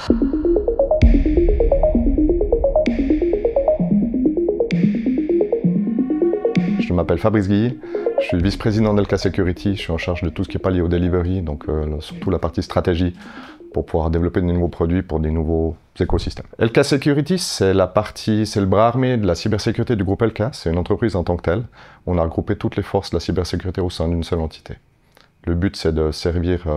Je m'appelle Fabrice Guilly, je suis vice-président d'Elka Security, je suis en charge de tout ce qui est pas lié au delivery, donc surtout la partie stratégie pour pouvoir développer de nouveaux produits pour des nouveaux écosystèmes. Elka Security, c'est le bras armé de la cybersécurité du groupe Elka, c'est une entreprise en tant que telle. On a regroupé toutes les forces de la cybersécurité au sein d'une seule entité. Le but, c'est de servir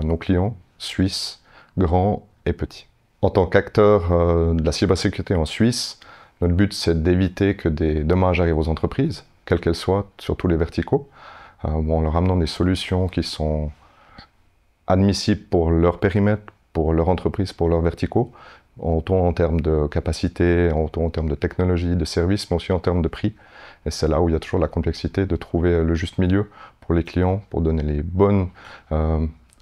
nos clients suisses, grands et petits. En tant qu'acteur de la cybersécurité en Suisse, notre but, c'est d'éviter que des dommages arrivent aux entreprises, quelles qu'elles soient, sur tous les verticaux, en leur amenant des solutions qui sont admissibles pour leur périmètre, pour leur entreprise, pour leurs verticaux, autant en termes de capacité, autant en termes de technologie, de services, mais aussi en termes de prix. Et c'est là où il y a toujours la complexité de trouver le juste milieu pour les clients, pour donner les bonnes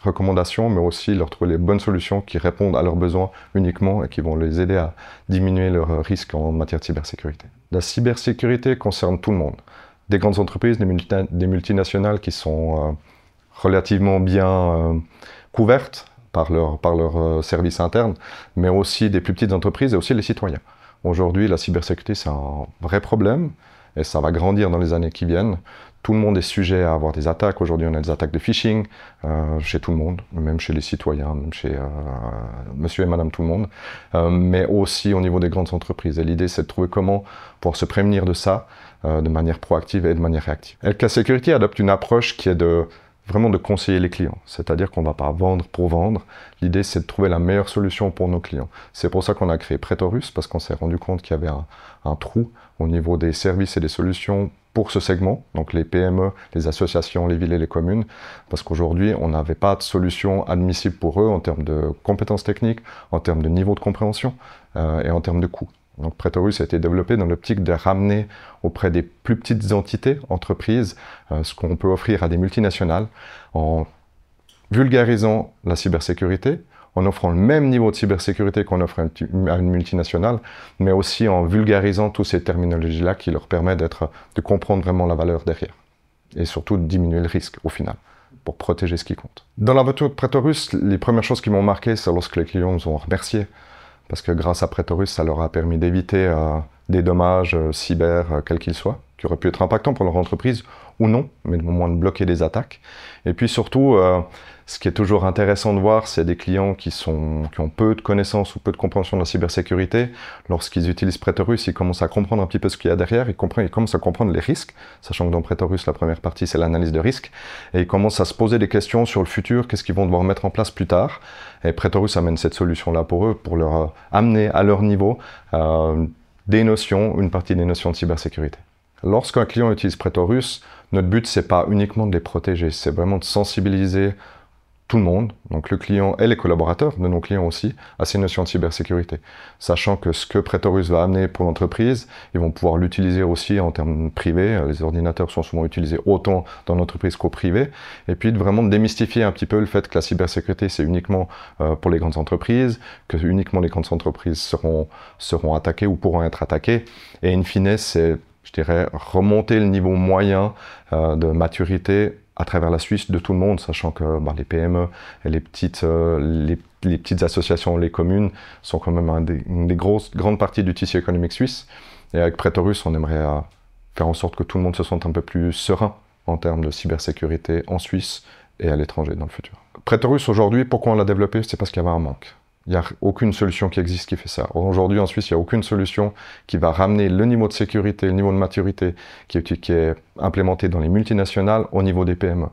recommandations, mais aussi leur trouver les bonnes solutions qui répondent à leurs besoins uniquement et qui vont les aider à diminuer leurs risques en matière de cybersécurité. La cybersécurité concerne tout le monde. Des grandes entreprises, des multinationales qui sont relativement bien couvertes par leurs services internes, mais aussi des plus petites entreprises et aussi les citoyens. Aujourd'hui, la cybersécurité, c'est un vrai problème et ça va grandir dans les années qui viennent. Tout le monde est sujet à avoir des attaques. Aujourd'hui, on a des attaques de phishing chez tout le monde, même chez les citoyens, même chez monsieur et madame tout le monde, mais aussi au niveau des grandes entreprises. Et l'idée, c'est de trouver comment pouvoir se prémunir de ça de manière proactive et de manière réactive. Elka Security adopte une approche qui est vraiment de conseiller les clients. C'est-à-dire qu'on ne va pas vendre pour vendre. L'idée, c'est de trouver la meilleure solution pour nos clients. C'est pour ça qu'on a créé Pretorus, parce qu'on s'est rendu compte qu'il y avait un trou au niveau des services et des solutions pour ce segment, donc les PME, les associations, les villes et les communes, parce qu'aujourd'hui, on n'avait pas de solution admissible pour eux en termes de compétences techniques, en termes de niveau de compréhension et en termes de coûts. Donc Pretorus a été développé dans l'optique de ramener auprès des plus petites entités, entreprises, ce qu'on peut offrir à des multinationales en vulgarisant la cybersécurité, en offrant le même niveau de cybersécurité qu'on offre à une multinationale, mais aussi en vulgarisant toutes ces terminologies-là qui leur permettent de comprendre vraiment la valeur derrière. Et surtout de diminuer le risque au final, pour protéger ce qui compte. Dans l'aventure de Pretorus, les premières choses qui m'ont marqué, c'est lorsque les clients nous ont remerciés. Parce que grâce à Pretorus, ça leur a permis d'éviter des dommages cyber, quels qu'ils soient, qui auraient pu être impactants pour leur entreprise ou non, mais au moins de bloquer des attaques. Et puis surtout, ce qui est toujours intéressant de voir, c'est des clients qui ont peu de connaissances ou peu de compréhension de la cybersécurité. Lorsqu'ils utilisent Pretorus, ils commencent à comprendre un petit peu ce qu'il y a derrière, ils commencent à comprendre les risques, sachant que dans Pretorus, la première partie, c'est l'analyse de risques, et ils commencent à se poser des questions sur le futur, qu'est-ce qu'ils vont devoir mettre en place plus tard. Et Pretorus amène cette solution-là pour eux, pour leur amener à leur niveau une partie des notions de cybersécurité. Lorsqu'un client utilise Pretorus, notre but, c'est pas uniquement de les protéger, c'est vraiment de sensibiliser tout le monde, donc le client et les collaborateurs de nos clients aussi, à ces notions de cybersécurité. Sachant que ce que Pretorus va amener pour l'entreprise, ils vont pouvoir l'utiliser aussi en termes privés. Les ordinateurs sont souvent utilisés autant dans l'entreprise qu'au privé. Et puis de vraiment démystifier un petit peu le fait que la cybersécurité, c'est uniquement pour les grandes entreprises, que uniquement les grandes entreprises seront attaquées ou pourront être attaquées. Et in fine, c'est, je dirais, remonter le niveau moyen de maturité à travers la Suisse de tout le monde, sachant que les PME et les petites associations, les communes, sont quand même une des grandes parties du tissu économique suisse. Et avec Pretorus, on aimerait faire en sorte que tout le monde se sente un peu plus serein en termes de cybersécurité en Suisse et à l'étranger dans le futur. Pretorus, aujourd'hui, pourquoi on l'a développé? C'est parce qu'il y avait un manque. Il n'y a aucune solution qui existe qui fait ça. Aujourd'hui, en Suisse, il n'y a aucune solution qui va ramener le niveau de sécurité, le niveau de maturité qui est implémenté dans les multinationales au niveau des PME.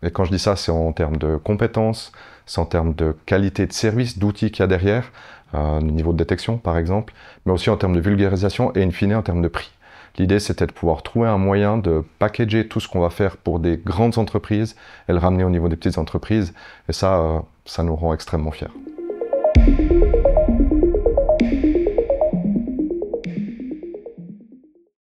Et quand je dis ça, c'est en termes de compétences, c'est en termes de qualité de service, d'outils qu'il y a derrière, niveau de détection par exemple, mais aussi en termes de vulgarisation et in fine en termes de prix. L'idée, c'était de pouvoir trouver un moyen de packager tout ce qu'on va faire pour des grandes entreprises et le ramener au niveau des petites entreprises. Et ça, ça nous rend extrêmement fiers.